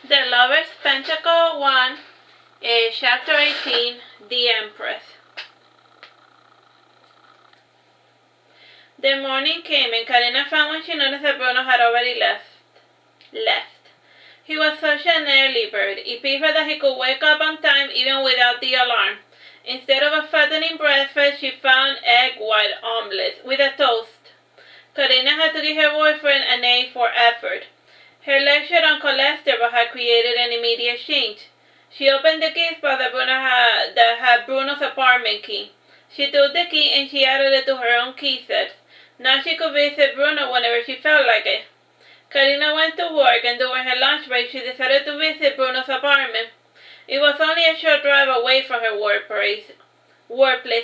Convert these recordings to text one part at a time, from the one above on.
The Lovers Pentacle 1, Chapter 18, The Empress. The morning came and Karina found when she noticed that Bruno had already left. He was such an early bird. It preferred that he could wake up on time even without the alarm. Instead of a fattening breakfast, she found egg white omelets with a toast. Karina had to give her boyfriend an A for effort. Her lecture on cholesterol had created an immediate change. She opened the key spot that had Bruno's apartment key. She took the key and she added it to her own key set. Now she could visit Bruno whenever she felt like it. Karina went to work and during her lunch break she decided to visit Bruno's apartment. It was only a short drive away from her workplace,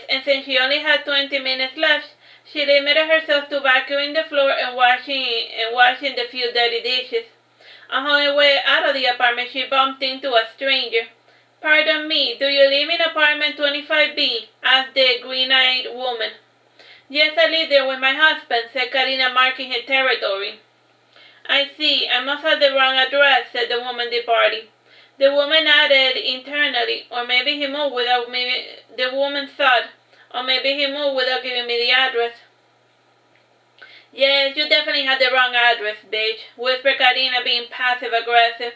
and since she only had 20 minutes left, she limited herself to vacuuming the floor and washing the few dirty dishes. On her way out of the apartment, she bumped into a stranger. "Pardon me, do you live in apartment 25B?" asked the green-eyed woman. "Yes, I live there with my husband," said Karina, marking her territory. "I see. I must have the wrong address," said the woman departing. The woman added internally, "Or maybe he moved without me." The woman thought, "Or maybe he moved without giving me the address." "Yes, you definitely had the wrong address, bitch," whispered Karina, being passive-aggressive.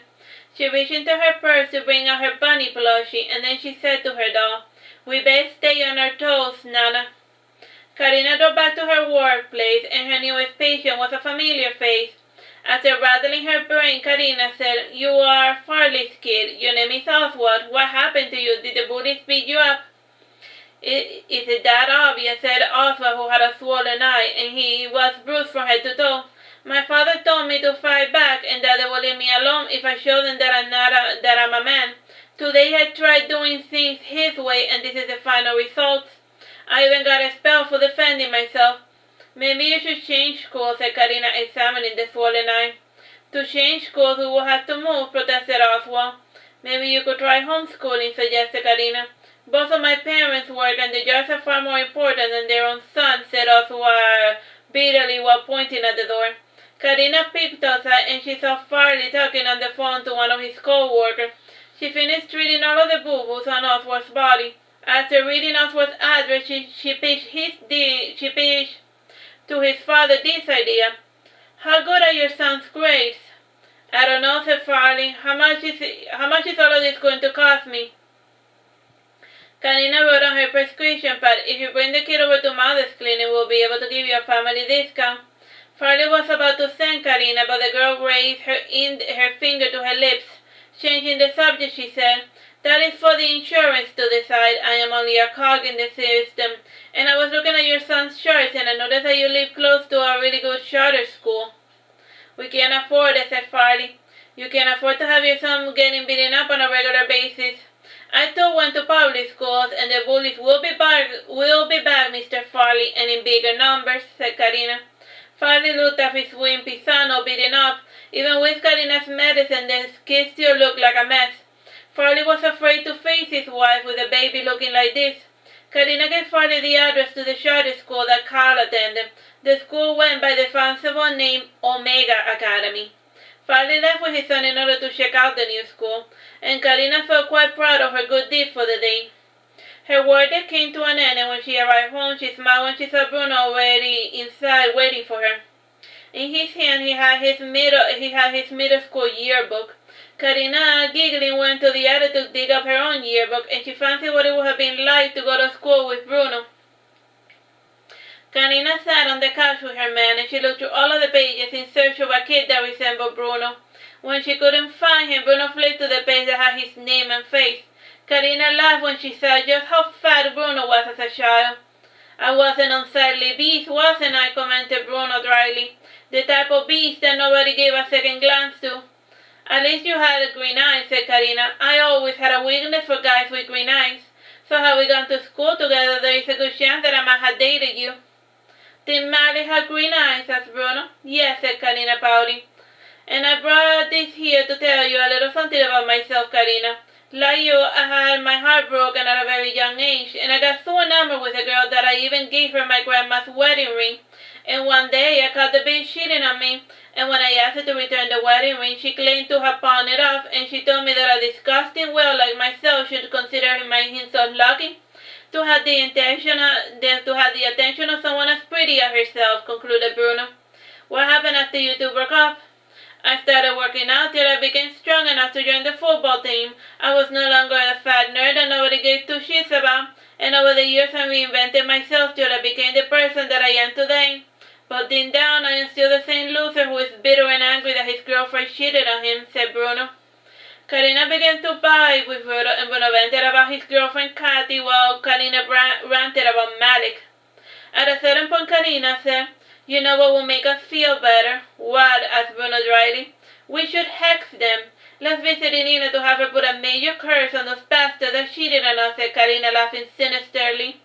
She reached into her purse to bring out her bunny plushie, and then she said to her doll, "We best stay on our toes, Nana." Karina drove back to her workplace, and her newest patient was a familiar face. After rattling her brain, Karina said, "You are Farley's kid. Your name is Oswald. What happened to you? Did the bullies beat you up?" "Is it that obvious?" said Oswald, who had a swollen eye, and he was bruised from head to toe. "My father told me to fight back and that they will leave me alone if I show them that I'm a man. Today I tried doing things his way, and this is the final result. I even got expelled for defending myself." "Maybe you should change schools," said Karina, examining the swollen eye. "To change schools, we will have to move," protested Oswald. "Maybe you could try homeschooling," suggested Karina. "Both of my parents work, and the jobs are far more important than their own son," said Oswald bitterly while pointing at the door. Karina peeped outside, and she saw Farley talking on the phone to one of his co-workers. She finished reading all of the boo-boos on Oswald's body. After reading Oswald's address, she pitched to his father this idea. "How good are your son's grades?" "I don't know," said Farley. How much is all of this going to cost me?" Karina wrote on her prescription pad, "If you bring the kid over to Mother's Clinic, we'll be able to give you a family discount." Farley was about to thank Karina, but the girl raised her finger to her lips. Changing the subject, she said, "That is for the insurance to decide. I am only a cog in the system. And I was looking at your son's charts, and I noticed that you live close to a really good charter school." "We can't afford it," said Farley. "You can afford to have your son getting beaten up on a regular basis." "I too went to public schools, and the bullies will be back, Mr. Farley, and in bigger numbers," said Karina. Farley looked at his wimpy son all beaten up. Even with Karina's medicine, the kid still looked like a mess. Farley was afraid to face his wife with a baby looking like this. Karina gave Farley the address to the charter school that Carl attended. The school went by the fanciful name Omega Academy. Farley left with his son in order to check out the new school, and Karina felt quite proud of her good deed for the day. Her workday came to an end, and when she arrived home, she smiled when she saw Bruno already inside waiting for her. In his hand, he had his middle school yearbook. Karina, giggling, went to the attic to dig up her own yearbook, and she fancied what it would have been like to go to school with Bruno. Karina sat on the couch with her man, and she looked through all of the pages in search of a kid that resembled Bruno. When she couldn't find him, Bruno flipped to the page that had his name and face. Karina laughed when she saw just how fat Bruno was as a child. "I was an unsightly beast, wasn't I?" commented Bruno dryly. "The type of beast that nobody gave a second glance to." "At least you had green eyes," said Karina. "I always had a weakness for guys with green eyes. So had we gone to school together, there is a good chance that I might have dated you." "Did Marley have green eyes?" asked Bruno. "Yes," said Karina, pouting. "And I brought this here to tell you a little something about myself, Karina. Like you, I had my heart broken at a very young age, and I got so enamored with a girl that I even gave her my grandma's wedding ring. And one day I caught the bitch cheating on me, and when I asked her to return the wedding ring, she claimed to have pawned it off, and she told me that a disgusting whale like myself should consider himself lucky to have the attention of someone as pretty as herself, concluded Bruno. What happened after you two broke up? I started working out till I became strong enough to join the football team. I was no longer the fat nerd that nobody gave two shits about, and over the years I reinvented myself till I became the person that I am today. But deep down, I am still the same loser who is bitter and angry that his girlfriend cheated on him, said Bruno. Karina began to bite with Bruno, and Bruno vented about his girlfriend Kathy while Karina ranted about Malik. At a certain point, Karina said, "You know what will make us feel better?" "What?" asked Bruno dryly. "We should hex them. Let's visit Nina to have her put a major curse on those bastards that cheated on us," said Karina, laughing sinisterly.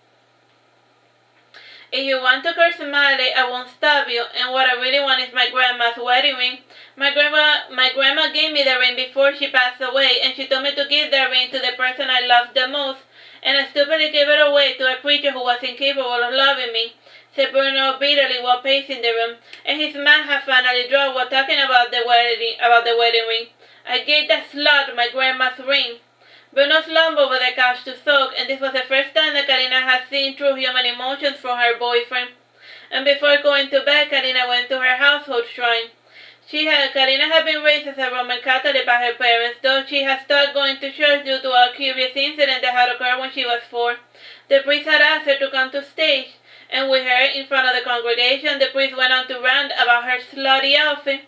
"If you want to curse Malik, I won't stop you, and what I really want is my grandma's wedding ring. My grandma gave me the ring before she passed away, and she told me to give that ring to the person I loved the most, and I stupidly gave it away to a creature who was incapable of loving me," said Bruno bitterly while pacing the room, and his mouth had finally dropped while talking about the wedding ring. "I gave that slut my grandma's ring." Bruno slumped over the couch to soak, and this was the first time that Karina had seen true human emotions from her boyfriend. And before going to bed, Karina went to her household shrine. Karina had been raised as a Roman Catholic by her parents, though she had stopped going to church due to a curious incident that had occurred when she was 4. The priest had asked her to come to stage, and with her in front of the congregation, the priest went on to rant about her slutty outfit.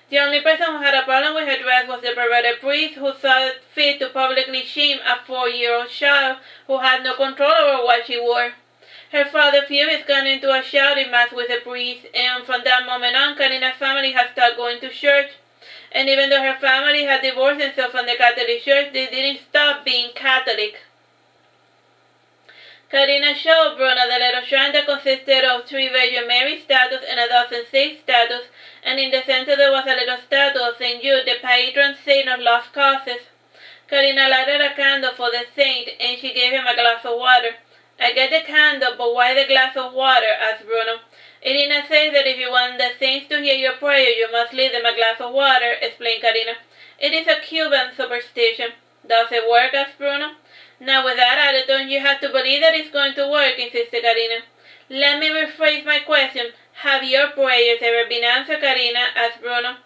The only person who had a problem with her dress was the perverted priest, who saw it fit to publicly shame a 4-year-old child who had no control over what she wore. Her father, furious, got into a shouting match with the priest, and from that moment on, Karina's family had stopped going to church. And even though her family had divorced themselves from the Catholic Church, they didn't stop being Catholic. Karina showed Bruno the little shrine that consisted of 3 Virgin Mary statues and a dozen saint statues, and in the center there was a little statue of St. Jude, the patron saint of lost causes. Karina lighted a candle for the saint, and she gave him a glass of water. "I get the candle, but why the glass of water?" asked Bruno. "Irina says that if you want the saints to hear your prayer, you must leave them a glass of water," explained Karina. "It is a Cuban superstition." "Does it work?" asked Bruno. "Now with that attitude, you have to believe that it's going to work," insisted Karina. "Let me rephrase my question. Have your prayers ever been answered, Karina?" asked Bruno.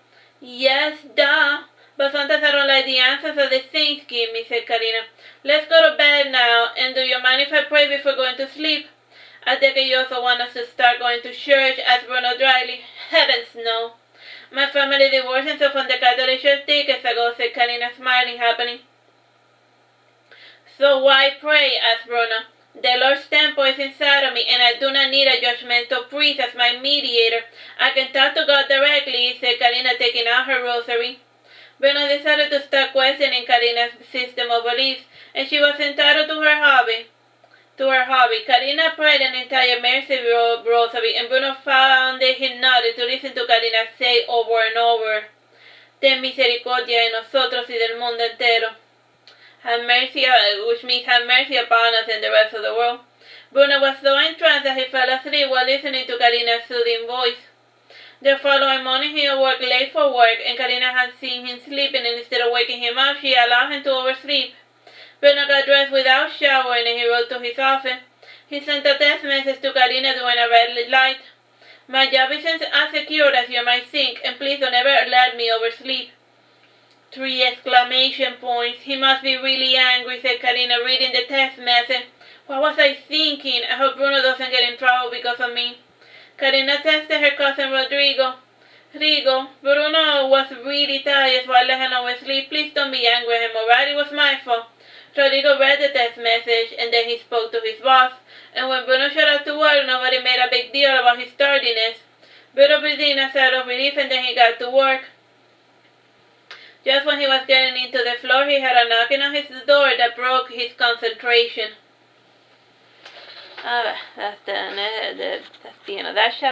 "Yes, duh. But sometimes I don't like the answers that the saints give me," said Karina. "Let's go to bed now, and do you mind if I pray before going to sleep?" "I take it you also want us to start going to church?" asked Bruno dryly. "Heavens, no. My family divorced themselves from the Catholic Church decades ago," said Karina, smiling happily. "So why pray?" asked Bruno. "The Lord's temple is inside of me, and I do not need a judgmental priest as my mediator. I can talk to God directly," said Karina, taking out her rosary. Bruno decided to start questioning Karina's system of beliefs, and she was entitled to her hobby. Karina prayed an entire mercy rosary, and Bruno found it hypnotic to listen to Karina say over and over, "Ten misericordia de nosotros y del mundo entero." Have mercy, which means have mercy upon us and the rest of the world. Bruno was so entranced that he fell asleep while listening to Karina's soothing voice. The following morning he awoke late for work, and Karina had seen him sleeping, and instead of waking him up, she allowed him to oversleep. Bruno got dressed without showering, and he rode to his office. He sent a text message to Karina during a red light. "My job is as secure as you might think, and please don't ever let me oversleep." 3 exclamation points. "He must be really angry," said Karina, reading the text message. "What was I thinking? I hope Bruno doesn't get in trouble because of me." Karina texted her cousin Rodrigo. "Rigo, Bruno was really tired, so I let him oversleep. Please don't be angry at him, alright? It was my fault." Rodrigo read the text message, and then he spoke to his boss. And when Bruno showed up to work, nobody made a big deal about his tardiness. Bruno breathed in a sigh of relief, and then he got to work. Just when he was getting into the floor, he heard a knocking on his door that broke his concentration. That's the end of that chapter.